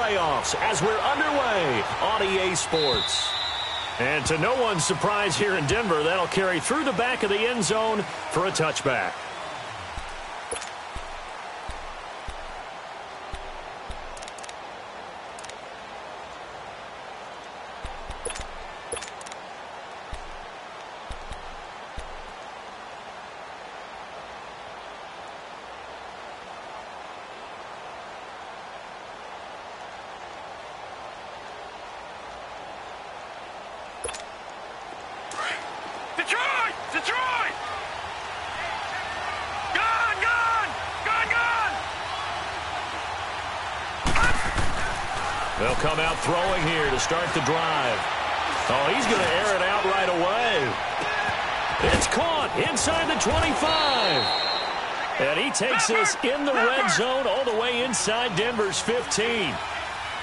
playoffs as we're underway on EA Sports. And to no one's surprise here in Denver, that'll carry through the back of the end zone for a touchback. They'll come out throwing here to start the drive. Oh, he's going to air it out right away. It's caught inside the 25. And he takes us in the red zone all the way inside Denver's 15.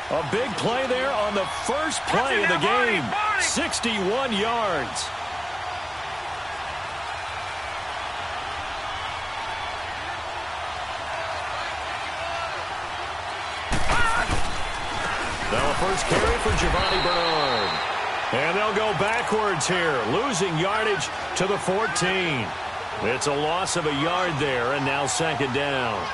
A big play there on the first play of the game. 61 yards. Now a first carry for Giovanni Bernard. And they'll go backwards here, losing yardage to the 14. It's a loss of a yard there, and now second down.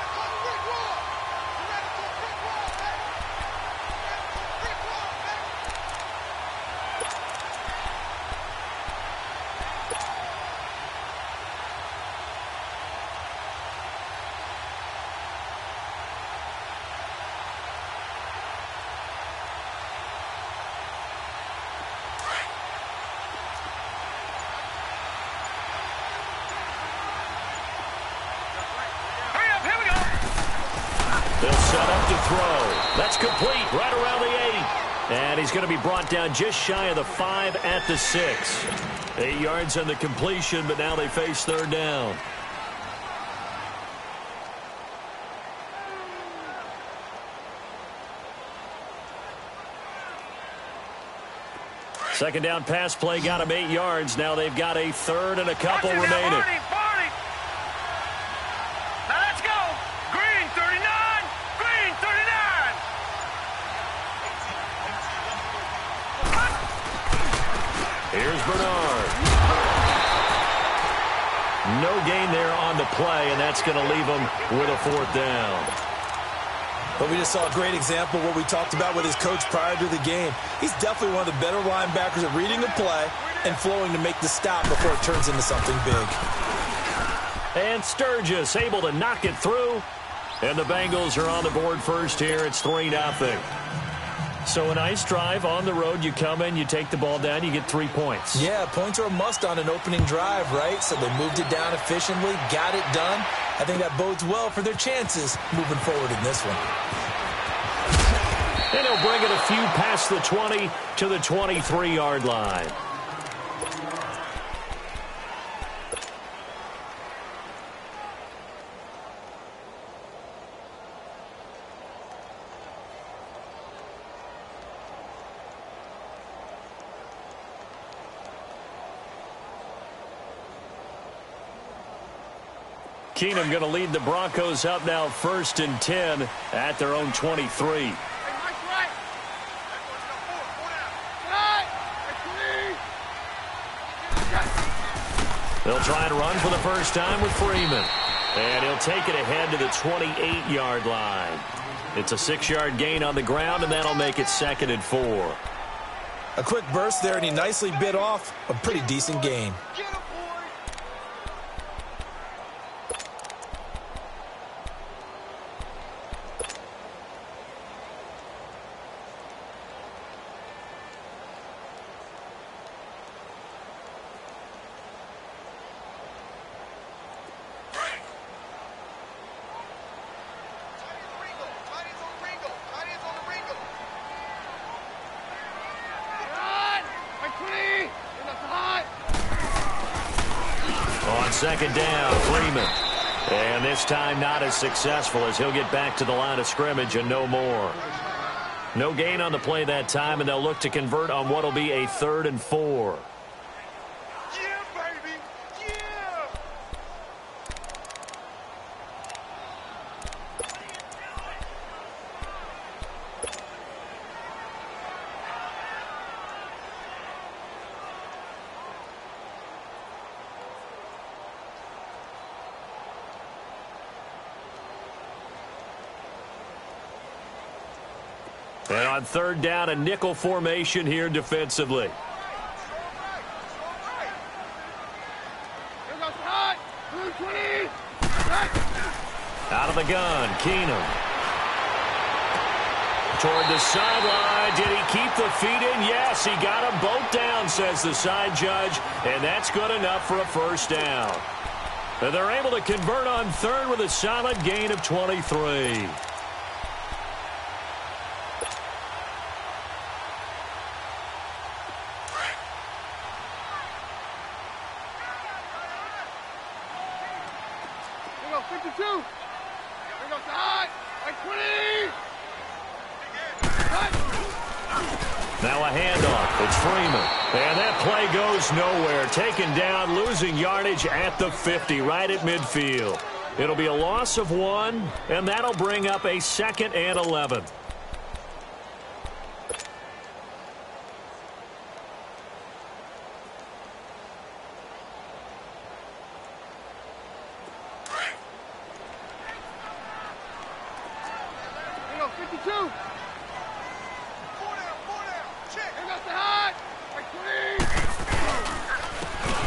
They'll set up to throw. That's complete right around the 8. And he's going to be brought down just shy of the 5 at the 6. 8 yards on the completion, but now they face third down. Second down pass play got him 8 yards. Now they've got a third and a couple remaining. Here's Bernard. No gain there on the play, and that's going to leave him with a fourth down. But we just saw a great example of what we talked about with his coach prior to the game. He's definitely one of the better linebackers at reading the play and flowing to make the stop before it turns into something big. And Sturgis able to knock it through. And the Bengals are on the board first here. It's 3-0. So a nice drive on the road. You come in, you take the ball down, you get 3 points. Yeah, points are a must on an opening drive, right? So they moved it down efficiently, got it done. I think that bodes well for their chances moving forward in this one. And he'll bring it a few past the 20 to the 23-yard line. Keenum going to lead the Broncos up now 1st and 10 at their own 23. They'll try and run for the first time with Freeman. And he'll take it ahead to the 28-yard line. It's a 6-yard gain on the ground, and that'll make it 2nd and 4. A quick burst there, and he nicely bit off a pretty decent gain. Second down, Freeman. And this time not as successful as he'll get back to the line of scrimmage and no more. No gain on the play that time, and they'll look to convert on what will be a 3rd and 4. And on third down, a nickel formation here defensively. Out of the gun, Keenum. Toward the sideline. Did he keep the feet in? Yes, he got them both down, says the side judge. And that's good enough for a first down. And they're able to convert on third with a solid gain of 23. Now a handoff. It's Freeman. And that play goes nowhere. Taken down, losing yardage at the 50, right at midfield. It'll be a loss of 1, and that'll bring up a 2nd and 11.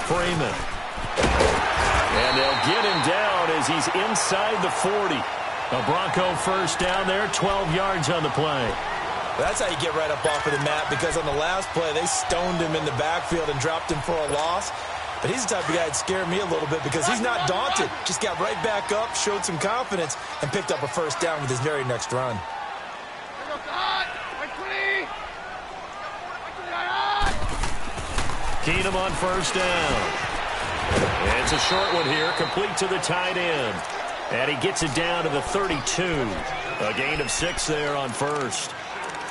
Freeman. And they'll get him down as he's inside the 40. A Bronco first down there, 12 yards on the play. That's how you get right up off of the mat, because on the last play, they stoned him in the backfield and dropped him for a loss. But he's the type of guy that scared me a little bit because he's not daunted. Just got right back up, showed some confidence, and picked up a first down with his very next run. Keenum on first down. And it's a short one here, complete to the tight end. And he gets it down to the 32. A gain of 6 there on first.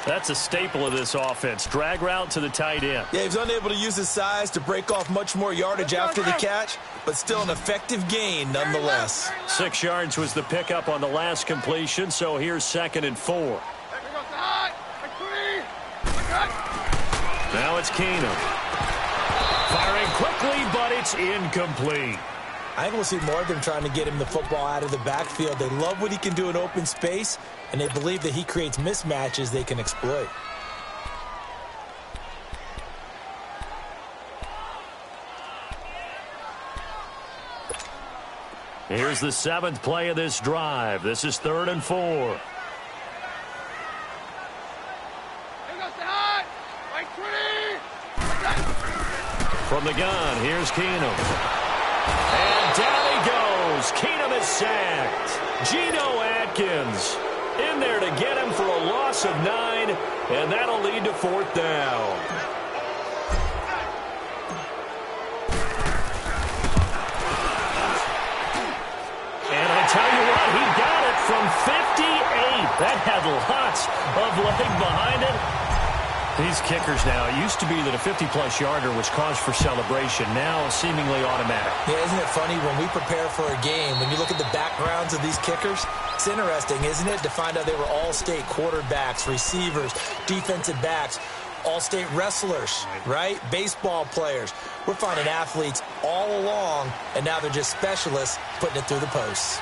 That's a staple of this offense. Drag route to the tight end. Yeah, he was unable to use his size to break off much more yardage after the catch, but still an effective gain nonetheless. 6 yards was the pickup on the last completion, so here's 2nd and 4. Now it's Keenum. Firing quickly, but it's incomplete. I think we'll see more of them trying to get him the football out of the backfield. They love what he can do in open space, and they believe that he creates mismatches they can exploit. Here's the 7th play of this drive. This is 3rd and 4. From the gun, here's Keenum. And down he goes. Keenum is sacked. Geno Atkins in there to get him for a loss of 9, and that'll lead to 4th down. And I tell you what, he got it from 58. That had lots of leg behind it. These kickers now, it used to be that a 50-plus yarder was cause for celebration. Now, seemingly automatic. Yeah, isn't it funny when we prepare for a game, when you look at the backgrounds of these kickers, it's interesting, isn't it, to find out they were all-state quarterbacks, receivers, defensive backs, all-state wrestlers, right? Baseball players. We're finding athletes all along, and now they're just specialists putting it through the posts.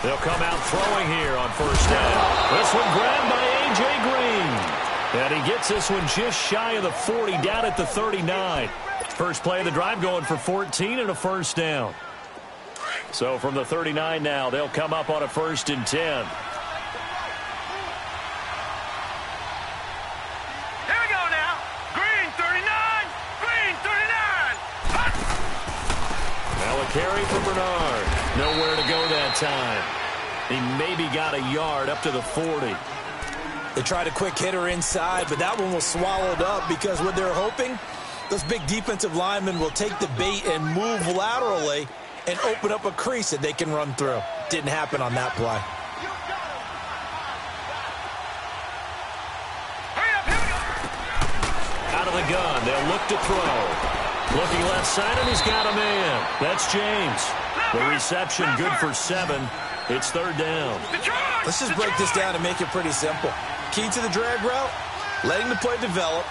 They'll come out throwing here on first down. This one grabbed by A.J. Green. And he gets this one just shy of the 40, down at the 39. First play of the drive going for 14 and a first down. So from the 39 now, they'll come up on a 1st and 10. Here we go now. Green 39. Green 39. Hut. Now a carry for Bernard. Nowhere to go that time. He maybe got a yard up to the 40. They tried a quick hitter inside, but that one was swallowed up because what they're hoping, those big defensive linemen will take the bait and move laterally and open up a crease that they can run through. Didn't happen on that play. Out of the gun, they'll look to throw. Looking left side, and he's got a man. That's James. The reception good for 7. It's 3rd down. Let's just break this down and make it pretty simple. Key to the drag route, letting the play develop,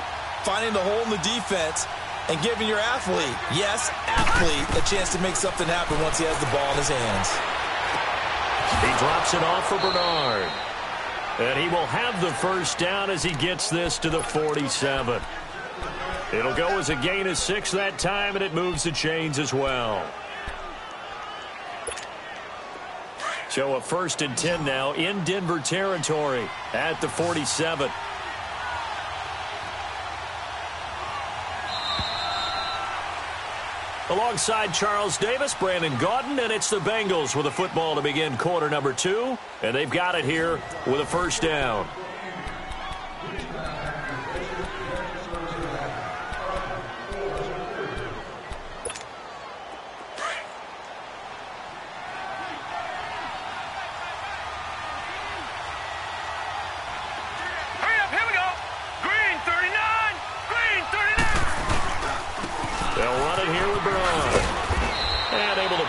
finding the hole in the defense, and giving your athlete, yes, athlete, athlete a chance to make something happen once he has the ball in his hands. He drops it off for Bernard. And he will have the first down as he gets this to the 47. It'll go as a gain of 6 that time, and it moves the chains as well. So a 1st and 10 now in Denver territory at the 47. Alongside Charles Davis, Brandon Gaudin, and it's the Bengals with a football to begin quarter number 2. And they've got it here with a first down.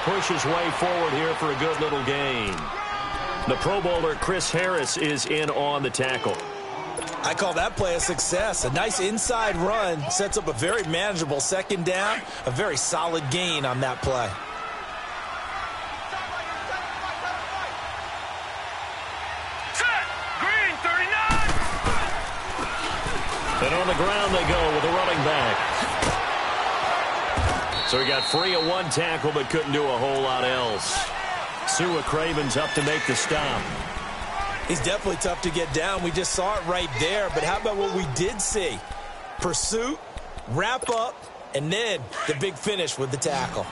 Push his way forward here for a good little gain. The Pro Bowler Chris Harris is in on the tackle. I call that play a success. A nice inside run sets up a very manageable second down. A very solid gain on that play. Set. Green 39. And on the ground they go with a running back. So he got free of one tackle but couldn't do a whole lot else. Sua Craven's up to make the stop. He's definitely tough to get down. We just saw it right there. But how about what we did see? Pursuit, wrap up, and then the big finish with the tackle.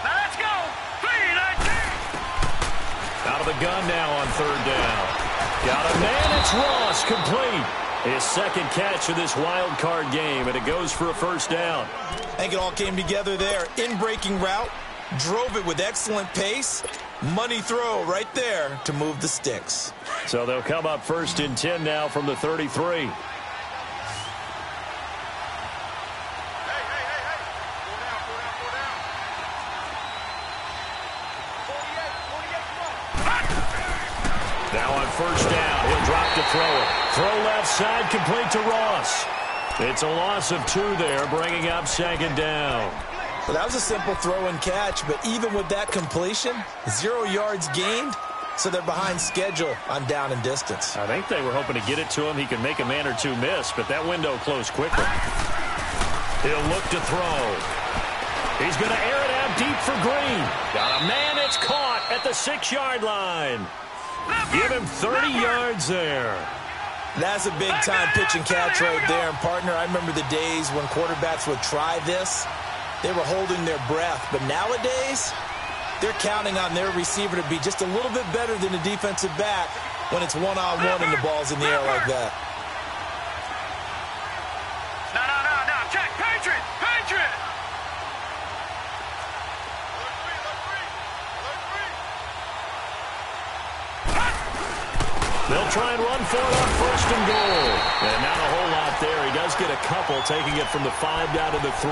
Now let's go. 3-19. Out of the gun now on 3rd down. Got a man. It's Ross, complete. His second catch of this wild card game, and it goes for a first down. I think it all came together there. In-breaking route, drove it with excellent pace. Money throw right there to move the sticks. So they'll come up 1st and 10 now from the 33. Now on 1st down, he'll drop to throw it. Throw left side, complete to Ross. It's a loss of 2 there, bringing up 2nd down. Well, that was a simple throw and catch, but even with that completion, 0 yards gained, so they're behind schedule on down and distance. I think they were hoping to get it to him. He could make a man or 2 miss, but that window closed quickly. He'll look to throw. He's going to air it out deep for Green. Got a man, it's caught at the 6-yard line. Give him 30 yards there. That's a big-time pitch and catch right there. And, partner, I remember the days when quarterbacks would try this. They were holding their breath. But nowadays, they're counting on their receiver to be just a little bit better than the defensive back when it's one-on-one and the ball's in the air like that. No. Check. Patriot. They'll try and run for it on 1st and goal. And not a whole lot there. He does get a couple, taking it from the 5 down to the 3.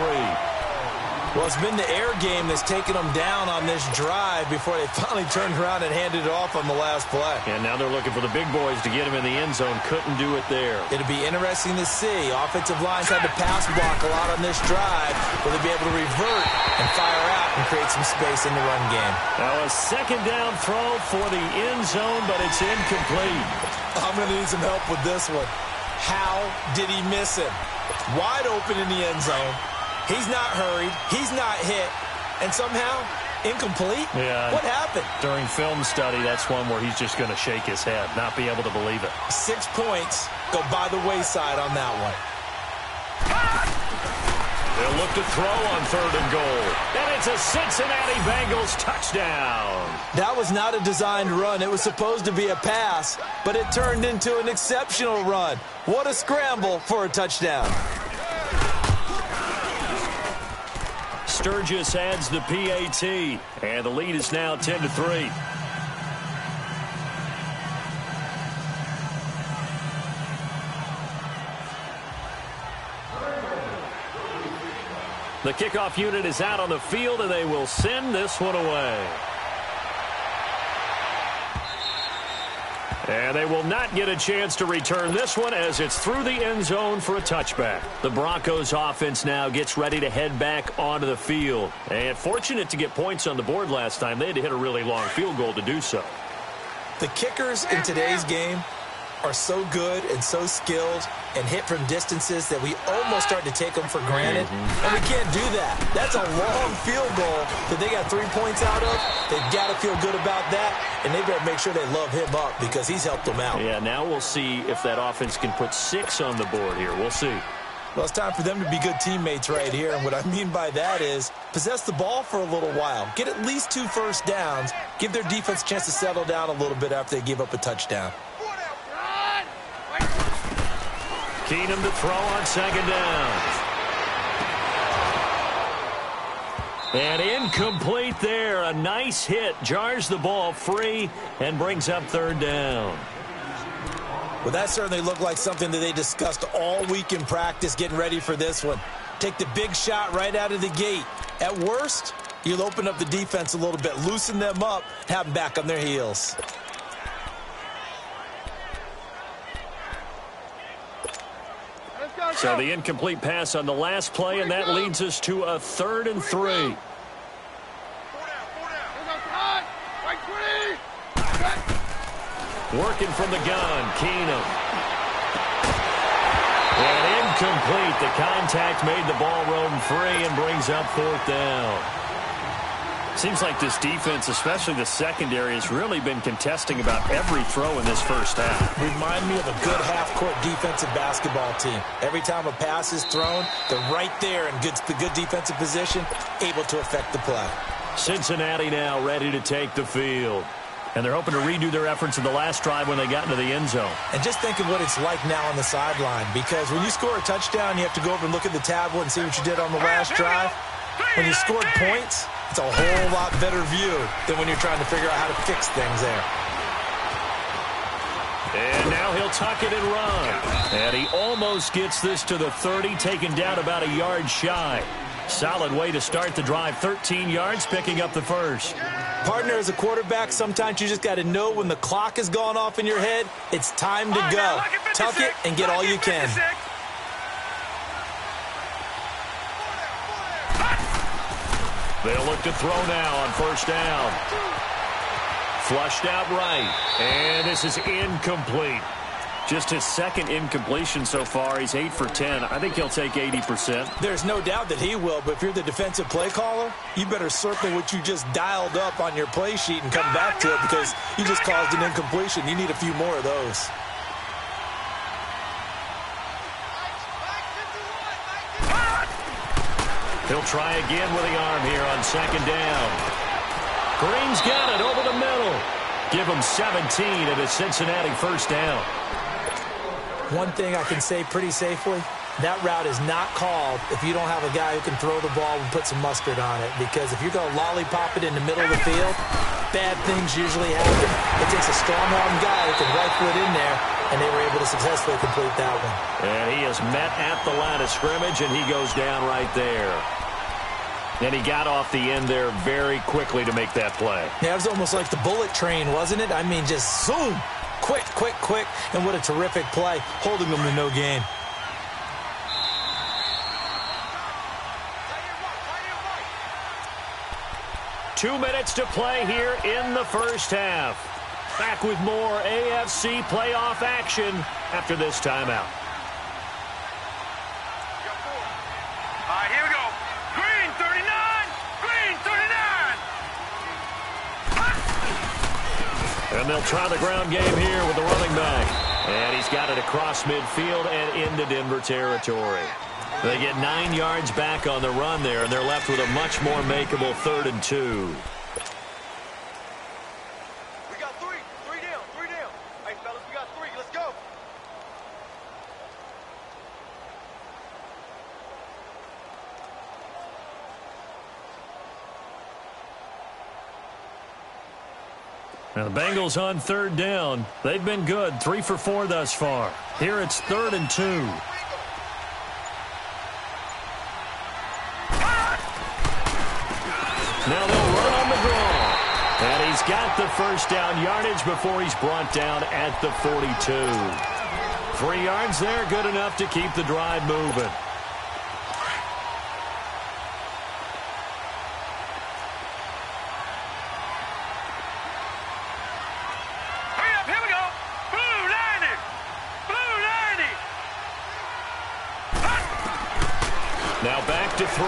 Well, it's been the air game that's taken them down on this drive before they finally turned around and handed it off on the last play. And now they're looking for the big boys to get him in the end zone. Couldn't do it there. It'll be interesting to see. Offensive lines had to pass block a lot on this drive. Will they be able to revert and fire out and create some space in the run game? Now a 2nd down throw for the end zone, but it's incomplete. I'm going to need some help with this one. How did he miss him? Wide open in the end zone. He's not hurried. He's not hit. And somehow, incomplete? Yeah. What happened? During film study, that's one where he's just going to shake his head, not be able to believe it. 6 points go by the wayside on that one. They'll look to throw on 3rd and goal. And it's a Cincinnati Bengals touchdown. That was not a designed run. It was supposed to be a pass, but it turned into an exceptional run. What a scramble for a touchdown. Sturgis adds the PAT, and the lead is now 10-3. The kickoff unit is out on the field, and they will send this one away. And they will not get a chance to return this one as it's through the end zone for a touchback. The Broncos offense now gets ready to head back onto the field. And fortunate to get points on the board last time. They had to hit a really long field goal to do so. The kickers in today's game are so good and so skilled and hit from distances that we almost start to take them for granted. And we can't do that. That's a long field goal that they got 3 points out of. They've got to feel good about that, and they better make sure they love him up because he's helped them out. Yeah, now we'll see if that offense can put 6 on the board here. We'll see. Well, it's time for them to be good teammates right here, and what I mean by that is possess the ball for a little while. Get at least 2 first downs. Give their defense a chance to settle down a little bit after they give up a touchdown. Keenum to throw on second down. And incomplete there. A nice hit. Jars the ball free and brings up third down. Well, that certainly looked like something that they discussed all week in practice getting ready for this one. Take the big shot right out of the gate. At worst, you'll open up the defense a little bit, loosen them up, have them back on their heels. So the incomplete pass on the last play, and that leads us to a 3rd and 3. Working from the gun, Keenum. And incomplete. The contact made the ball roam free and brings up 4th down. Seems like this defense, especially the secondary, has really been contesting about every throw in this first half. Remind me of a good half-court defensive basketball team. Every time a pass is thrown, they're right there in the good defensive position, able to affect the play. Cincinnati now ready to take the field. And they're hoping to redo their efforts in the last drive when they got into the end zone. And just think of what it's like now on the sideline, because when you score a touchdown, you have to go over and look at the tablet and see what you did on the last drive. When you scored points, it's a whole lot better view than when you're trying to figure out how to fix things there. And now he'll tuck it and run. And he almost gets this to the 30, taken down about a yard shy. Solid way to start the drive. 13 yards, picking up the first. Partner, as a quarterback, sometimes you just got to know when the clock has gone off in your head, it's time to go. Tuck it and get all you can. They'll look to throw now on first down. Flushed out right. And this is incomplete. Just his second incompletion so far. He's 8 for 10. I think he'll take 80%. There's no doubt that he will, but if you're the defensive play caller, you better circle what you just dialed up on your play sheet and come back to it because you just caused an incompletion. You need a few more of those. He'll try again with the arm here on second down. Green's got it over the middle. Give him 17 at a Cincinnati first down. One thing I can say pretty safely, that route is not called if you don't have a guy who can throw the ball and put some mustard on it. Because if you're going to lollipop it in the middle of the field, bad things usually happen. It takes a strong-armed guy who can rifle it in there, and they were able to successfully complete that one. And he is met at the line of scrimmage, and he goes down right there. And he got off the end there very quickly to make that play. Yeah, it was almost like the bullet train, wasn't it? I mean, just zoom. Quick, quick, quick. And what a terrific play, holding them to no gain. Two minutes to play here in the first half. Back with more AFC playoff action after this timeout. All right, here we go. Green, 39. Green, 39. And they'll try the ground game here with the running back. And he's got it across midfield and into Denver territory. They get 9 yards back on the run there, and they're left with a much more makeable 3rd and 2. We got three. Three down. Hey, fellas, we got 3. Let's go. Now the Bengals on 3rd down. They've been good, 3 for 4 thus far. Here it's 3rd and 2. Now they'll run on the draw. And he's got the first down yardage before he's brought down at the 42. 3 yards there, good enough to keep the drive moving. Now back to throw.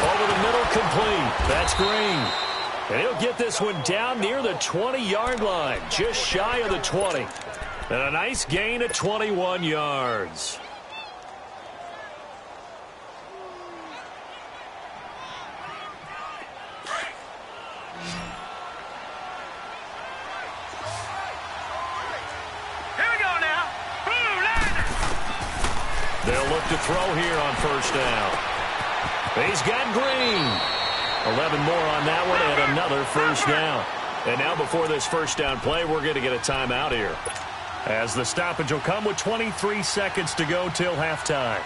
Over the middle, complete. That's Green. And he'll get this one down near the 20-yard line, just shy of the 20. And a nice gain of 21 yards. They'll look to throw here on first down. He's got Green. 11 more on that one and another first down. And now before this first down play, we're going to get a timeout here, as the stoppage will come with 23 seconds to go till halftime.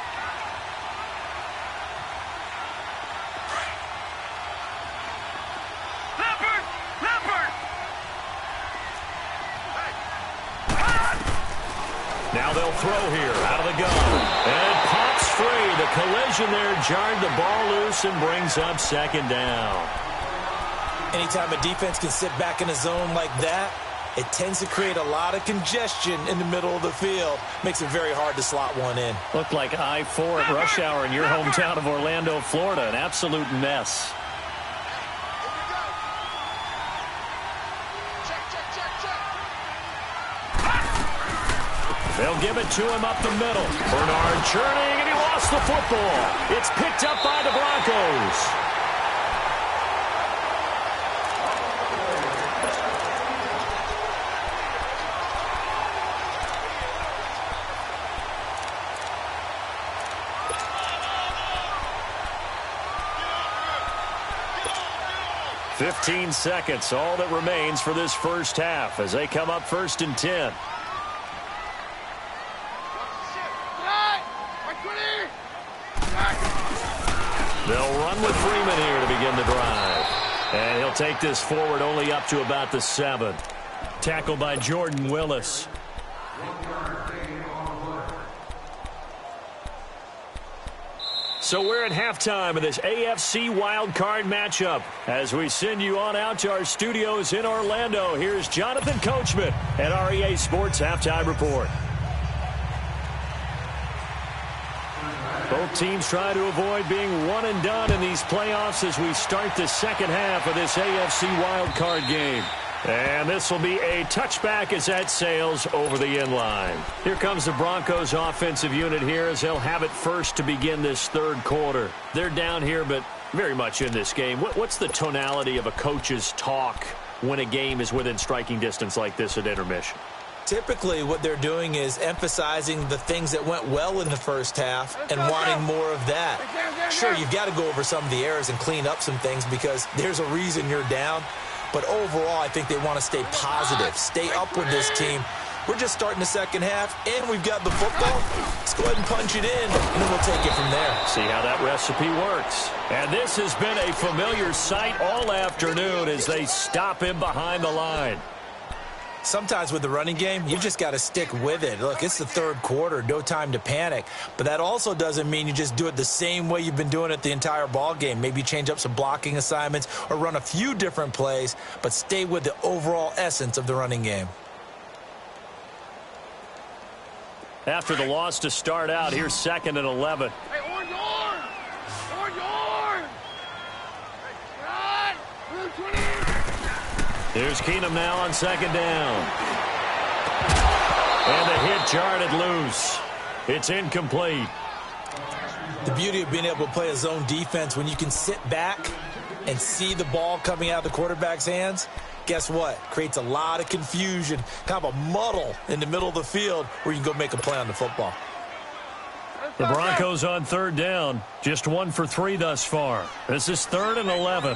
Now they'll throw here out of the gun. And it pops free. The collision there jarred the ball loose and brings up second down. Anytime a defense can sit back in a zone like that, it tends to create a lot of congestion in the middle of the field. Makes it very hard to slot one in. Looked like I-4 at rush hour in your hometown of Orlando, Florida. An absolute mess. They'll give it to him up the middle. Bernard churning, and he lost the football. It's picked up by the Broncos. "15 seconds, all that remains for this first half as they come up 1st and 10. They'll run with Freeman here to begin the drive. And he'll take this forward only up to about the 7. Tackled by Jordan Willis. So we're at halftime of this AFC wildcard matchup. As we send you on out to our studios in Orlando, here's Jonathan Coachman at REA Sports Halftime Report. Both teams try to avoid being one and done in these playoffs as we start the second half of this AFC wildcard game. And this will be a touchback as that sails over the end line. Here comes the Broncos offensive unit here as they'll have it first to begin this third quarter. They're down here, but very much in this game. What's the tonality of a coach's talk when a game is within striking distance like this at intermission? Typically, what they're doing is emphasizing the things that went well in the first half and wanting more of that. Sure, you've got to go over some of the errors and clean up some things because there's a reason you're down. But overall, I think they want to stay positive, stay up with this team. We're just starting the second half, and we've got the football. Let's go ahead and punch it in, and then we'll take it from there. See how that recipe works. And this has been a familiar sight all afternoon as they stop him behind the line. Sometimes with the running game, you've just got to stick with it. Look, it's the third quarter, no time to panic. But that also doesn't mean you just do it the same way you've been doing it the entire ball game. Maybe change up some blocking assignments or run a few different plays, but stay with the overall essence of the running game. After the loss to start out, here's 2nd and 11. Hey, orange arm! Orange arm! Hey, Blue 20! Here's Keenum now on 2nd down. And the hit jarred it loose. It's incomplete. The beauty of being able to play a zone defense when you can sit back and see the ball coming out of the quarterback's hands, guess what? Creates a lot of confusion, kind of a muddle in the middle of the field where you can go make a play on the football. The Broncos on 3rd down. Just 1 for 3 thus far. This is 3rd and 11.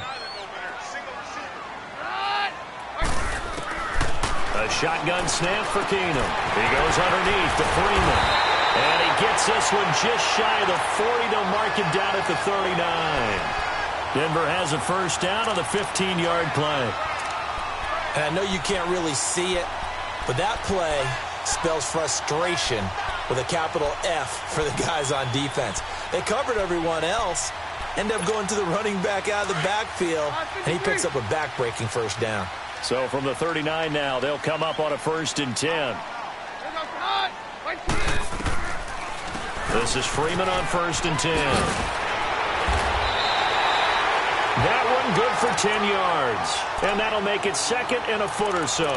A shotgun snap for Keenum. He goes underneath to Freeman. And he gets this one just shy of the 40. They'll mark him down at the 39. Denver has a first down on the 15-yard play. And I know you can't really see it, but that play spells frustration with a capital F for the guys on defense. They covered everyone else, end up going to the running back out of the backfield, and he picks up a back-breaking first down. So from the 39 now, they'll come up on a 1st and 10. This is Freeman on 1st and 10. That one good for 10 yards. And that'll make it 2nd and a foot or so.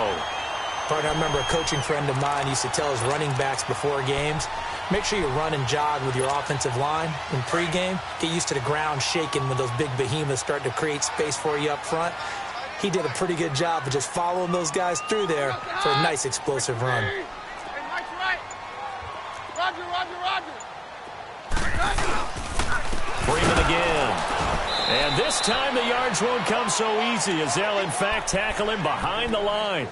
Partner, I remember a coaching friend of mine used to tell his running backs before games, make sure you run and jog with your offensive line in pregame. Get used to the ground shaking when those big behemoths start to create space for you up front. He did a pretty good job of just following those guys through there for a nice explosive run. Freeman again. And this time the yards won't come so easy as they'll in fact tackle him behind the line.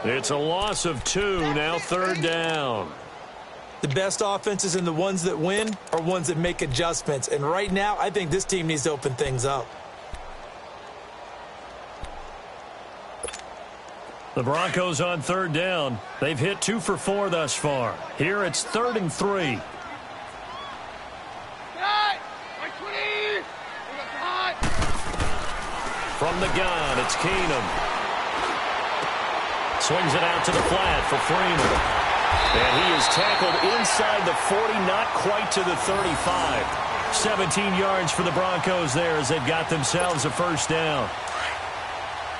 It's a loss of 2, now 3rd down. The best offenses and the ones that win are ones that make adjustments. And right now, I think this team needs to open things up. The Broncos on 3rd down. They've hit 2 for 4 thus far. Here it's 3rd and 3. From the gun, it's Keenum. Swings it out to the flat for Freeman. And he is tackled inside the 40, not quite to the 35. 17 yards for the Broncos there as they've got themselves a first down.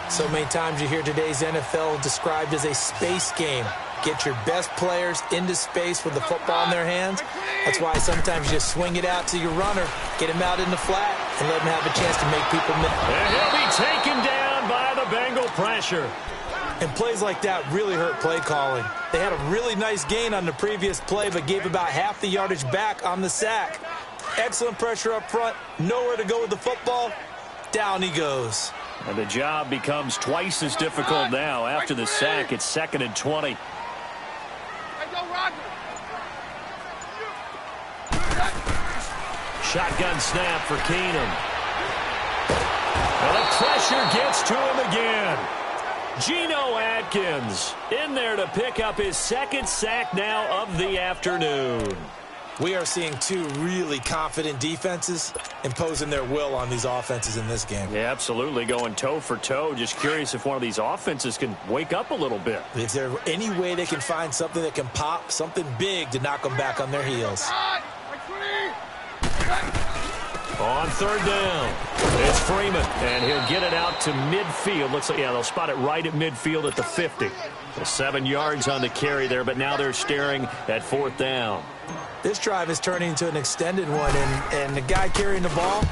So many times you hear today's NFL described as a space game. Get your best players into space with the football in their hands. That's why sometimes you just swing it out to your runner, get him out in the flat, and let him have a chance to make people miss. And he'll be taken down by the Bengal pressure. And plays like that really hurt play calling. They had a really nice gain on the previous play, but gave about half the yardage back on the sack. Excellent pressure up front, nowhere to go with the football. Down he goes. And the job becomes twice as difficult now. After the sack, it's 2nd and 20. Shotgun snap for Keenum. Well, the pressure gets to him again. Geno Atkins in there to pick up his 2nd sack now of the afternoon. We are seeing 2 really confident defenses imposing their will on these offenses in this game. Yeah, absolutely, going toe for toe. Just curious if one of these offenses can wake up a little bit. Is there any way they can find something that can pop, something big to knock them back on their heels? On 3rd down, it's Freeman, and he'll get it out to midfield. Looks like, yeah, they'll spot it right at midfield at the 50. So 7 yards on the carry there, but now they're staring at 4th down. This drive is turning into an extended one, and the guy carrying the ball,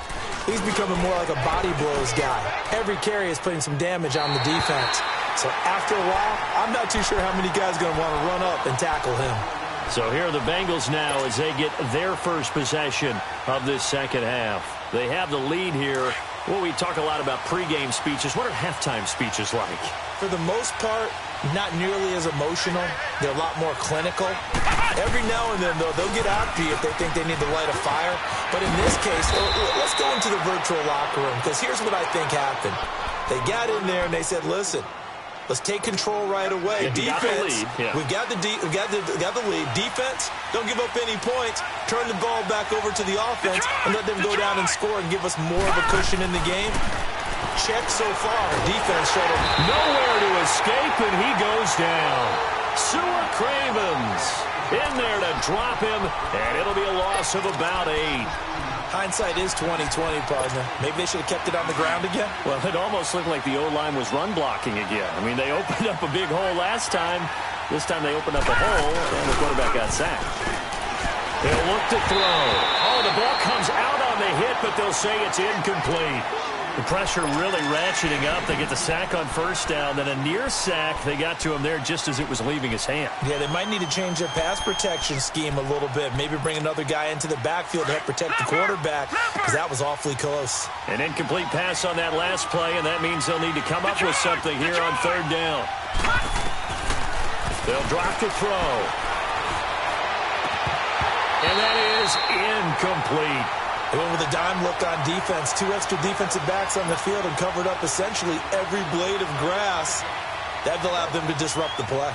he's becoming more like a body blows guy. Every carry is putting some damage on the defense. So after a while, I'm not too sure how many guys are going to want to run up and tackle him. So here are the Bengals now as they get their first possession of this second half. They have the lead here. Well, we talk a lot about pregame speeches. What are halftime speeches like? For the most part, not nearly as emotional. They're a lot more clinical. Every now and then, though, they'll get after you if they think they need to light a fire. But in this case, let's go into the virtual locker room, because here's what I think happened. They got in there and they said, listen, let's take control right away. Yeah, defense, we've got the lead. Defense, don't give up any points. Turn the ball back over to the offense and let them go down and score and give us more of a cushion in the game. Check so far. Defense showed him nowhere to escape, and he goes down. Sewer Cravens in there to drop him, and it'll be a loss of about 8. Hindsight is 20/20, partner. Maybe they should have kept it on the ground again. Well, it almost looked like the O-line was run blocking again. I mean, they opened up a big hole last time. This time they opened up a hole, and the quarterback got sacked. They'll look to throw. Oh, the ball comes out on the hit, but they'll say it's incomplete. The pressure really ratcheting up. They get the sack on first down, then a near sack. They got to him there just as it was leaving his hand. Yeah, they might need to change their pass protection scheme a little bit. Maybe bring another guy into the backfield to help protect the quarterback, because that was awfully close. An incomplete pass on that last play, and that means they'll need to come up with something here on third down. They'll drop to throw. And that is incomplete. They went with a dime look on defense. 2 extra defensive backs on the field and covered up essentially every blade of grass. That allowed them to disrupt the play.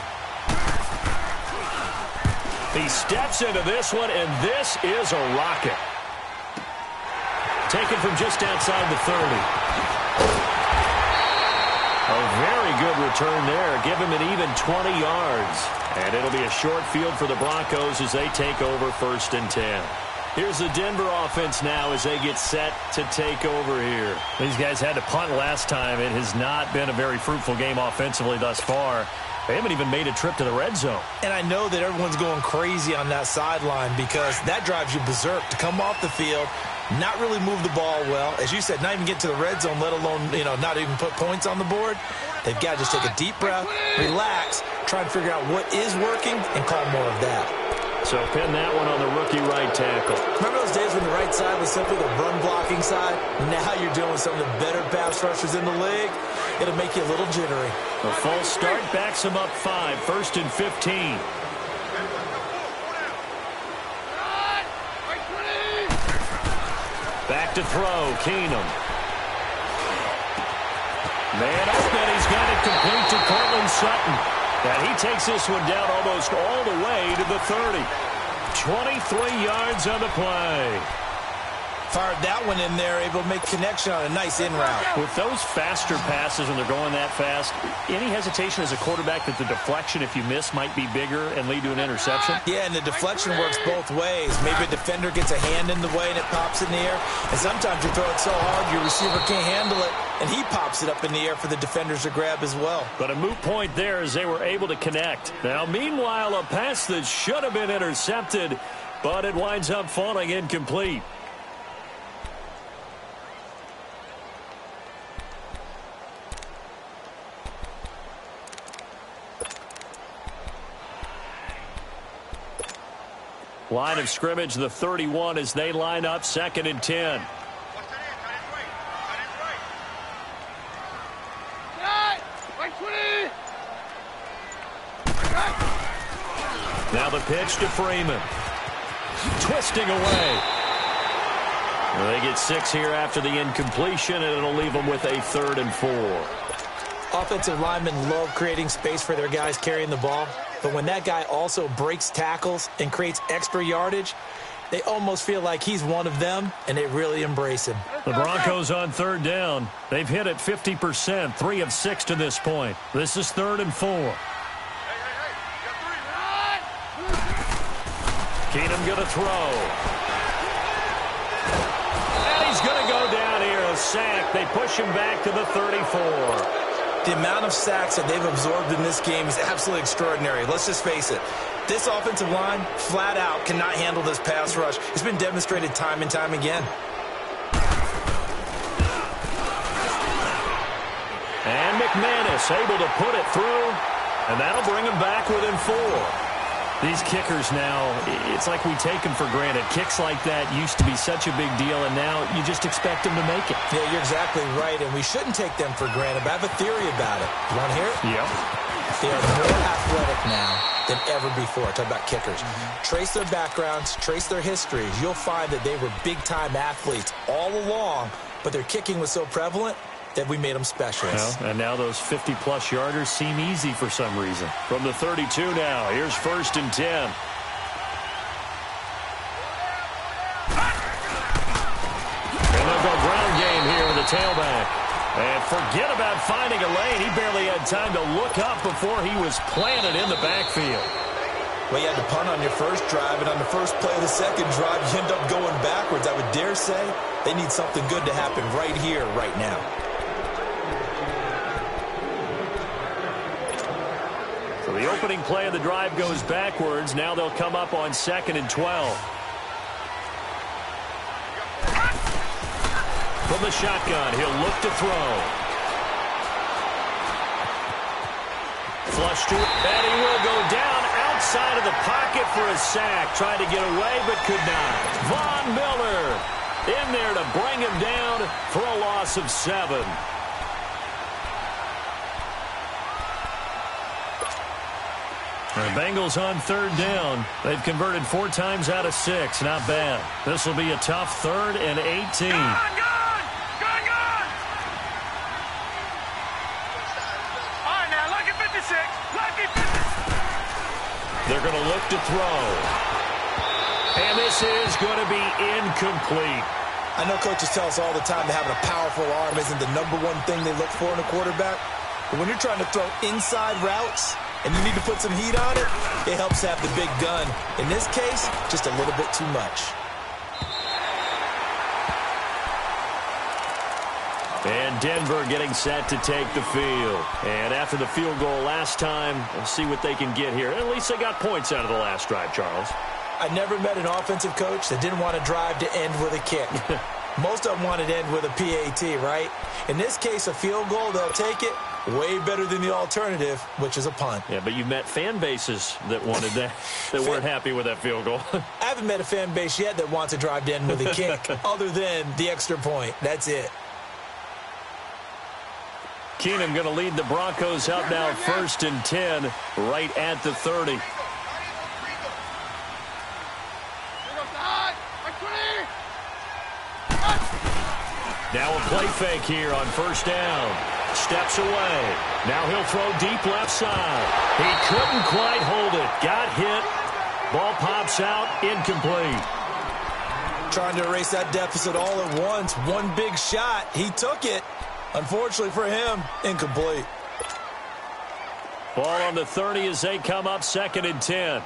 He steps into this one, and this is a rocket. Taken from just outside the 30. A very good return there. Give him an even 20 yards. And it'll be a short field for the Broncos as they take over 1st and 10. Here's the Denver offense now as they get set to take over here. These guys had to punt last time. It has not been a very fruitful game offensively thus far. They haven't even made a trip to the red zone. And I know that everyone's going crazy on that sideline because that drives you berserk to come off the field, not really move the ball well. As you said, not even get to the red zone, let alone, not even put points on the board. They've got to just take a deep breath, relax, try and figure out what is working, and call more of that. So pin that one on the rookie right tackle. Remember those days when the right side was simply the run-blocking side? Now you're dealing with some of the better pass rushers in the league. It'll make you a little jittery. A false start backs him up 5, 1st and 15. Back to throw, Keenum. Man open, he's got it complete to Cortland Sutton. And he takes this one down almost all the way to the 30. 23 yards on the play. Fired that one in there, able to make connection on a nice in route. With those faster passes when they're going that fast, any hesitation as a quarterback that the deflection, if you miss, might be bigger and lead to an interception? Yeah, and the deflection works both ways. Maybe a defender gets a hand in the way and it pops in the air. And sometimes you throw it so hard your receiver can't handle it, and he pops it up in the air for the defenders to grab as well. But a moot point there as they were able to connect. Now, meanwhile, a pass that should have been intercepted, but it winds up falling incomplete. Line of scrimmage, the 31 as they line up 2nd and 10. Now the pitch to Freeman. Twisting away. They get 6 here after the incompletion, and it'll leave them with a 3rd and 4. Offensive linemen love creating space for their guys carrying the ball. But when that guy also breaks tackles and creates extra yardage, they almost feel like he's one of them, and they really embrace him. The Broncos on 3rd down. They've hit it 50%, 3 of 6 to this point. This is 3rd and 4. Keenum going to throw. And he's going to go down here, a sack. They push him back to the 34. The amount of sacks that they've absorbed in this game is absolutely extraordinary. Let's just face it. This offensive line, flat out, cannot handle this pass rush. It's been demonstrated time and time again. And McManus able to put it through, and that'll bring him back within 4. These kickers now, it's like we take them for granted. Kicks like that used to be such a big deal, and now you just expect them to make it. Yeah, you're exactly right, and we shouldn't take them for granted, but I have a theory about it. You want to hear it? Yep. They are more athletic now than ever before. Talk about kickers. Trace their backgrounds, trace their histories. You'll find that they were big-time athletes all along, but their kicking was so prevalent that we made them specialists. Well, and now those 50-plus yarders seem easy for some reason. From the 32 now, here's 1st and 10. And they'll go ground game here with the tailback. And forget about finding a lane. He barely had time to look up before he was planted in the backfield. Well, you had to punt on your first drive, and on the first play of the second drive, you end up going backwards. I would dare say they need something good to happen right here, right now. So the opening play of the drive goes backwards. Now they'll come up on 2nd and 12. From the shotgun, he'll look to throw. Flush to it, and he will go down outside of the pocket for a sack. Tried to get away, but could not. Von Miller in there to bring him down for a loss of 7. The Bengals on third down. They've converted 4 times out of 6. Not bad. This will be a tough 3rd and 18. Gone! All right, now, lucky 56. Lucky 56. They're going to look to throw. And this is going to be incomplete. I know coaches tell us all the time that having a powerful arm isn't the #1 thing they look for in a quarterback. But when you're trying to throw inside routes and you need to put some heat on it, it helps have the big gun. In this case, just a little bit too much. And Denver getting set to take the field. And after the field goal last time, we'll see what they can get here. At least they got points out of the last drive, Charles. I never met an offensive coach that didn't want to drive to end with a kick. Most of them wanted to end with a PAT, right? In this case, a field goal, they'll take it. Way better than the alternative, which is a punt. Yeah, but you met fan bases that wanted that, that weren't happy with that field goal. I haven't met a fan base yet that wants to drive to end with a kick, other than the extra point. That's it. Keenum going to lead the Broncos up now 1st and 10, right at the 30. Now a play fake here on 1st down. Steps away. Now he'll throw deep left side. He couldn't quite hold it. Got hit. Ball pops out. Incomplete. Trying to erase that deficit all at once. One big shot. He took it. Unfortunately for him, incomplete. Ball on the 30 as they come up 2nd and 10.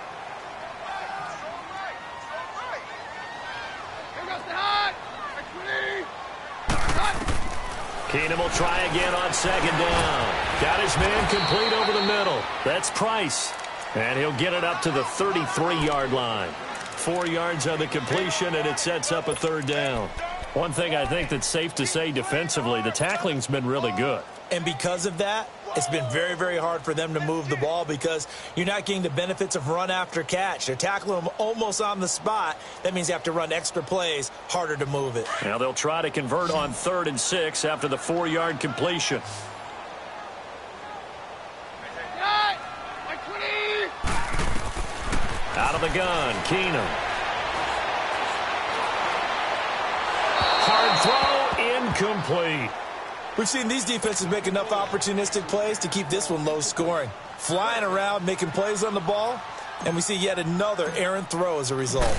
Keenum will try again on 2nd down. Got his man complete over the middle. That's Price. And he'll get it up to the 33-yard line. 4 yards on the completion, and it sets up a 3rd down. One thing I think that's safe to say defensively, the tackling's been really good. And because of that, it's been very, very hard for them to move the ball because you're not getting the benefits of run after catch. They're tackling them almost on the spot. That means you have to run extra plays, harder to move it. Now they'll try to convert on 3rd and 6 after the 4-yard completion. Out of the gun, Keenum. Hard throw, incomplete. We've seen these defenses make enough opportunistic plays to keep this one low scoring. Flying around, making plays on the ball, and we see yet another errant throw as a result.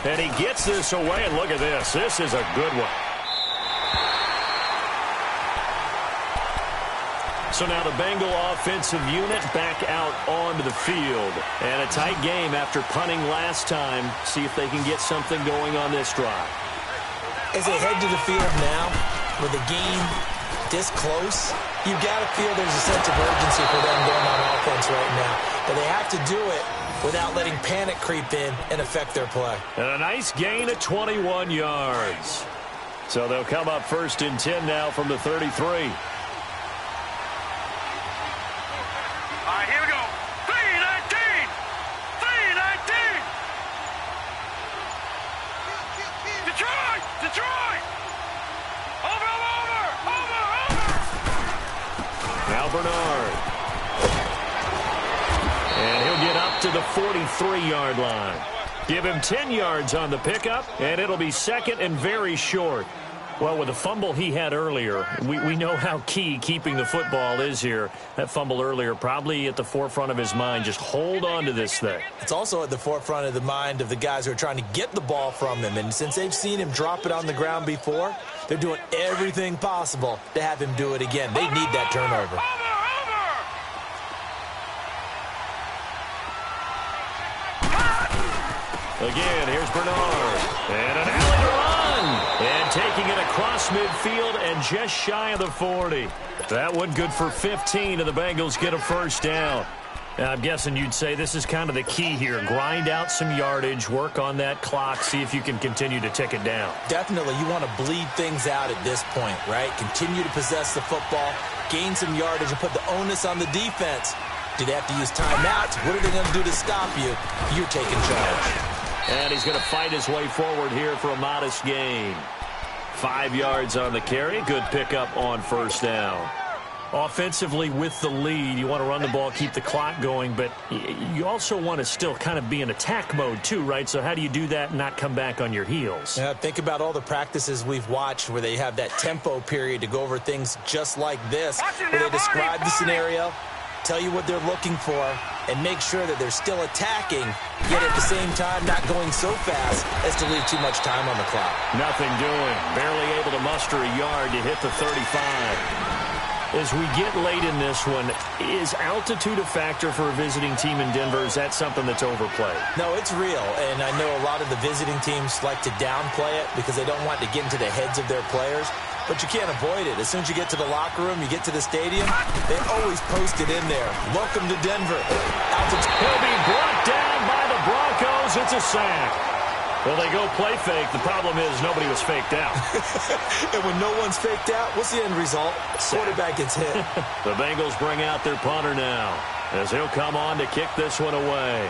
And he gets this away, and look at this. This is a good one. So now the Bengal offensive unit back out onto the field. And a tight game after punting last time. See if they can get something going on this drive. As they head to the field now, with the game this close, you've got to feel there's a sense of urgency for them going on offense right now. But they have to do it without letting panic creep in and affect their play. And a nice gain at 21 yards. So they'll come up 1st and 10 now from the 33. Bernard. And he'll get up to the 43-yard line. Give him 10 yards on the pickup, and it'll be 2nd and very short. Well, with the fumble he had earlier, we know how key keeping the football is here. That fumble earlier probably at the forefront of his mind. Just hold on to this thing. It's also at the forefront of the mind of the guys who are trying to get the ball from him. And since they've seen him drop it on the ground before, they're doing everything possible to have him do it again. They need that turnover. Again, here's Bernard. And an alley to run. And taking it across midfield and just shy of the 40. That one good for 15, and the Bengals get a 1st down. Now, I'm guessing you'd say this is kind of the key here. Grind out some yardage, work on that clock, see if you can continue to tick it down. Definitely, you want to bleed things out at this point, right? Continue to possess the football, gain some yardage, and put the onus on the defense. Do they have to use timeouts? What are they going to do to stop you? You're taking charge. And he's going to fight his way forward here for a modest gain. 5 yards on the carry. Good pickup on 1st down. Offensively with the lead, you want to run the ball, keep the clock going, but you also want to still kind of be in attack mode too, right? So how do you do that and not come back on your heels? Yeah, think about all the practices we've watched where they have that tempo period to go over things just like this, where they describe the scenario, tell you what they're looking for, and make sure that they're still attacking, yet at the same time not going so fast as to leave too much time on the clock. Nothing doing. Barely able to muster a yard to hit the 35. As we get late in this one, is altitude a factor for a visiting team in Denver? Is that something that's overplayed? No, it's real, and I know a lot of the visiting teams like to downplay it because they don't want to get into the heads of their players, but you can't avoid it. As soon as you get to the locker room, you get to the stadium, they always post it in there. Welcome to Denver. He'll be brought down by the Broncos. It's a sack. Well, they go play fake. The problem is nobody was faked out. And when no one's faked out, what's the end result? Quarterback gets hit. The Bengals bring out their punter now as he'll come on to kick this one away.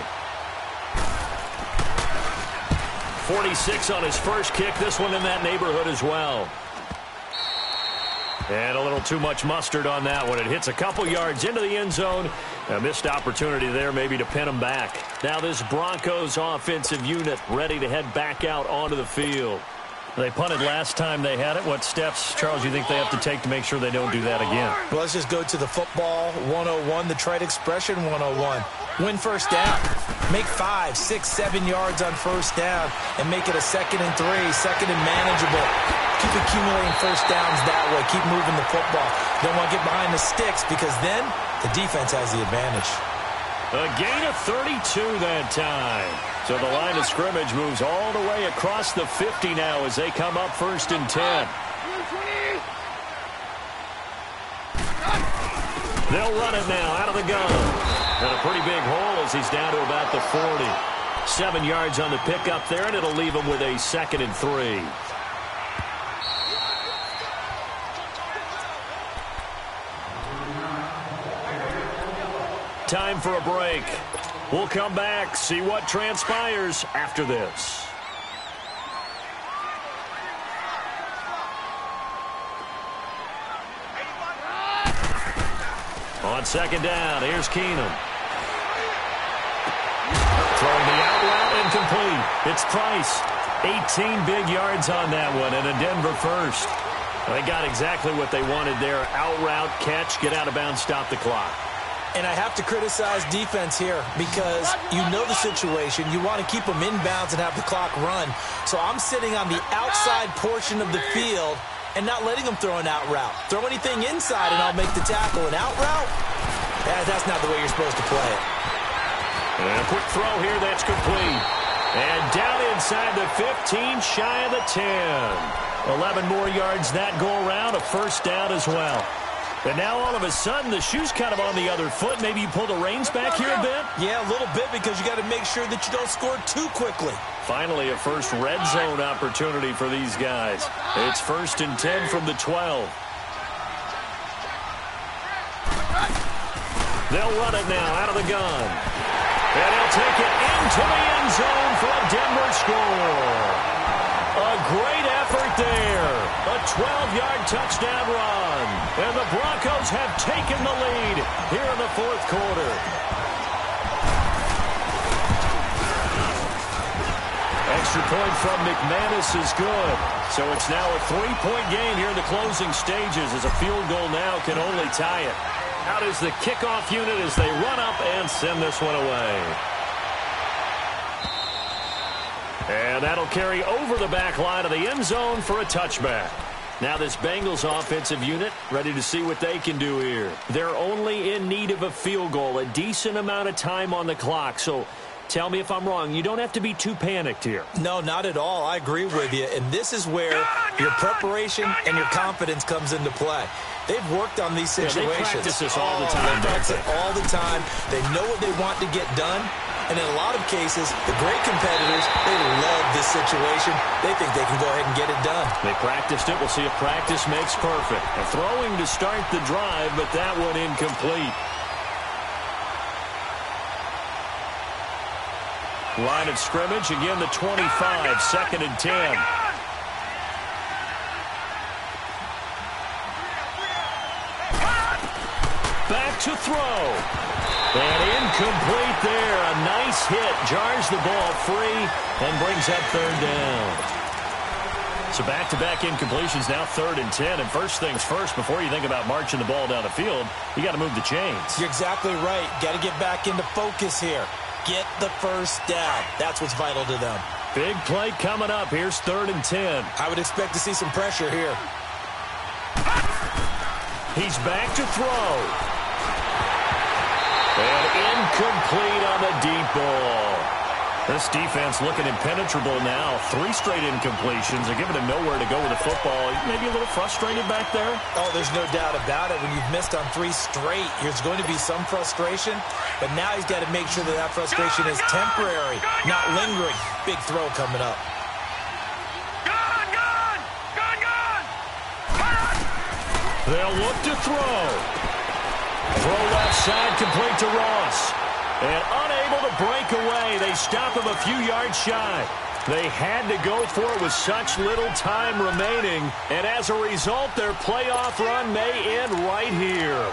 46 on his first kick. This one in that neighborhood as well. And a little too much mustard on that one. It hits a couple yards into the end zone. A missed opportunity there maybe to pin him back. Now this Broncos offensive unit ready to head back out onto the field. They punted last time they had it. What steps, Charles, you think they have to take to make sure they don't do that again? Well, let's just go to the football 101, the trite expression 101. Win first down. Make 5, 6, 7 yards on first down and make it a 2nd and 3, second and manageable. Keep accumulating first downs that way. Keep moving the football. Don't want to get behind the sticks because then the defense has the advantage. A gain of 32 that time. So the line of scrimmage moves all the way across the 50 now as they come up 1st and 10. They'll run it now out of the gun. And a pretty big hole as he's down to about the 40. 7 yards on the pickup there, and it'll leave him with a 2nd and 3. Time for a break. We'll come back, see what transpires after this. On 2nd down, here's Keenum. Throwing the out route incomplete. It's Price. 18 big yards on that one and a Denver first. They got exactly what they wanted there. Out route, catch, get out of bounds, stop the clock. And I have to criticize defense here because you know the situation. You want to keep them inbounds and have the clock run. So I'm sitting on the outside portion of the field and not letting them throw an out route. Throw anything inside and I'll make the tackle. An out route? That's not the way you're supposed to play it. And a quick throw here, that's complete. And down inside the 15, shy of the 10. 11 more yards that go around, a first down as well. And now all of a sudden the shoe's kind of on the other foot. Maybe you pull the reins back here a bit? Yeah, a little bit because you got to make sure that you don't score too quickly. Finally a first red zone opportunity for these guys. It's 1st and 10 from the 12. They'll run it now out of the gun. And he'll take it into the end zone for a Denver score. A great effort there. A 12-yard touchdown run. And the Broncos have taken the lead here in the 4th quarter. Extra point from McManus is good. So it's now a 3-point game here in the closing stages as a field goal now can only tie it. Out is the kickoff unit as they run up and send this one away. And that'll carry over the back line of the end zone for a touchback. Now this Bengals offensive unit ready to see what they can do here. They're only in need of a field goal, a decent amount of time on the clock. So tell me if I'm wrong. You don't have to be too panicked here. No, not at all. I agree with you. And this is where your preparation and your confidence comes into play. They've worked on these situations. Yeah, they practice this all the time. They practice it all the time. They know what they want to get done. And in a lot of cases, the great competitors, they love this situation. They think they can go ahead and get it done. They practiced it. We'll see if practice makes perfect. A throwing to start the drive, but that one incomplete. Line of scrimmage, again the 25, 2nd and 10. to throw. And incomplete there. A nice hit. Jars the ball free and brings up third down. So back-to-back incompletions, now 3rd and 10. And first things first, before you think about marching the ball down the field, you got to move the chains. You're exactly right. Got to get back into focus here. Get the first down. That's what's vital to them. Big play coming up. Here's 3rd and 10. I would expect to see some pressure here. He's back to throw. And incomplete on the deep ball. This defense looking impenetrable now. 3 straight incompletions. They're giving him nowhere to go with the football. Maybe a little frustrated back there. Oh, there's no doubt about it. When you've missed on 3 straight, there's going to be some frustration. But now he's got to make sure that that frustration is temporary, not lingering. Big throw coming up. They'll look to throw. Throw left side, complete to Ross. And unable to break away. They stop him a few yards shy. They had to go for it with such little time remaining. And as a result, their playoff run may end right here.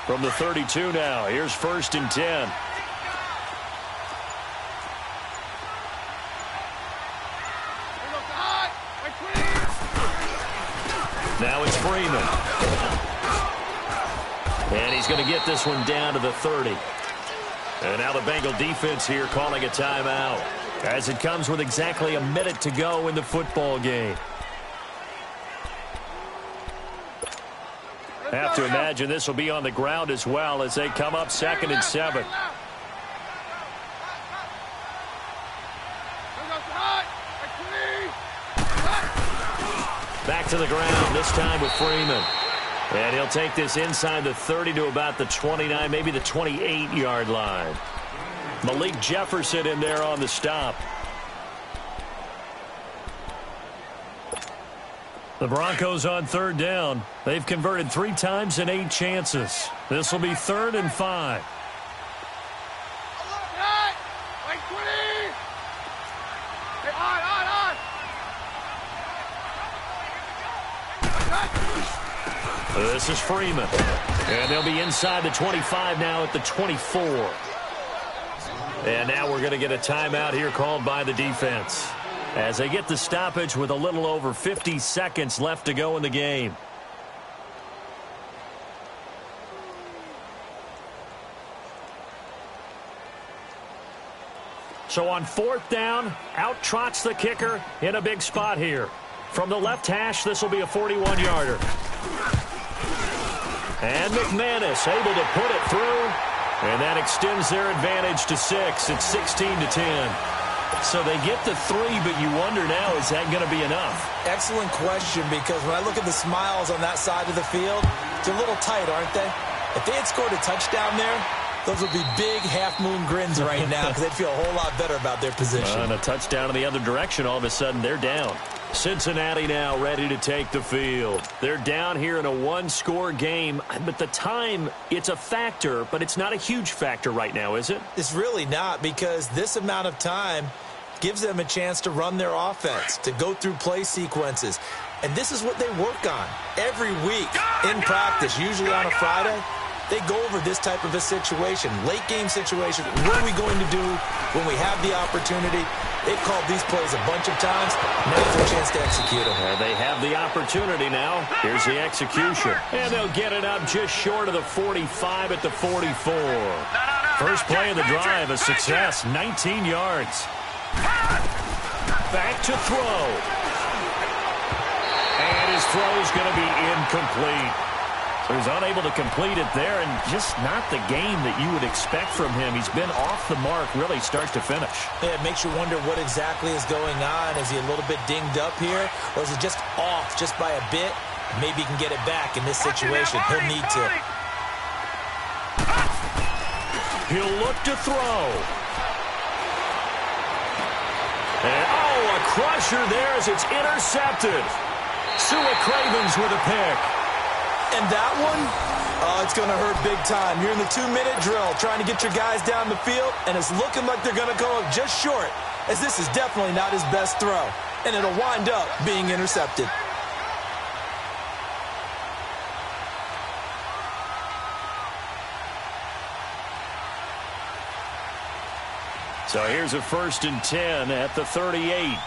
From the 32 now, here's 1st and 10. Now it's Freeman. And he's going to get this one down to the 30. And now the Bengal defense here calling a timeout, as it comes with exactly a minute to go in the football game. Have to imagine this will be on the ground as well as they come up 2nd and 7. Back to the ground, this time with Freeman. And he'll take this inside the 30 to about the 29, maybe the 28-yard line. Malik Jefferson in there on the stop. The Broncos on 3rd down. They've converted 3 times in 8 chances. This will be 3rd and 5. This is Freeman. And they'll be inside the 25 now at the 24. And now we're going to get a timeout here called by the defense, as they get the stoppage with a little over 50 seconds left to go in the game. So on 4th down, out trots the kicker in a big spot here. From the left hash, this will be a 41-yarder. And McManus able to put it through, and that extends their advantage to 6. It's 16-10. So they get the 3, but you wonder now, is that going to be enough? Excellent question, because when I look at the smiles on that side of the field, they're a little tight, aren't they? If they had scored a touchdown there, those would be big half-moon grins right now, because they'd feel a whole lot better about their position. And a touchdown in the other direction, all of a sudden they're down. Cincinnati now ready to take the field. They're down here in a 1-score game, but the time, it's a factor, but it's not a huge factor right now, is it? It's really not, because this amount of time gives them a chance to run their offense, to go through play sequences. And this is what they work on every week in practice, usually on a Friday. They go over this type of a situation, late-game situation. What are we going to do when we have the opportunity? They've called these plays a bunch of times. Now's their chance to execute them. And they have the opportunity now. Here's the execution. And they'll get it up just short of the 45 at the 44. First play of the drive, a success, 19 yards. Back to throw. And his throw is going to be incomplete. So he's unable to complete it there, and just not the game that you would expect from him. He's been off the mark really start to finish. Yeah, it makes you wonder what exactly is going on. Is he a little bit dinged up here, or is it just off just by a bit? Maybe he can get it back in this situation. He'll need to. He'll look to throw. And, a crusher there as it's intercepted. Sua Cravens with a pick. And that one, Oh, it's going to hurt big time. You're in the 2-minute drill trying to get your guys down the field, and it's looking like they're going to go up just short, as this is definitely not his best throw, and it'll wind up being intercepted. So here's a 1st and 10 at the 38.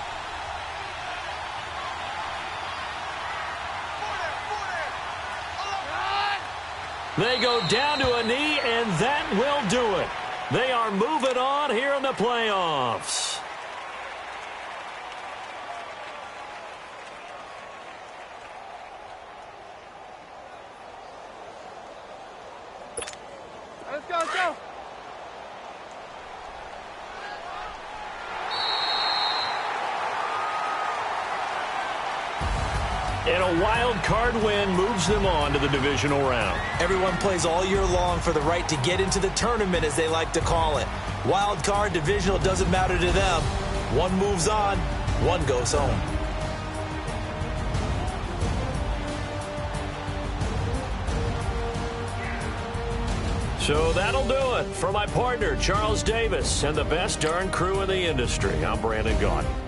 They go down to a knee, and that will do it. They are moving on here in the playoffs. Let's go, let's go. And a wild card win moves them on to the divisional round. Everyone plays all year long for the right to get into the tournament, as they like to call it. Wild card, divisional, doesn't matter to them. One moves on, one goes home. So that'll do it. For my partner, Charles Davis, and the best darn crew in the industry, I'm Brandon Gaudin.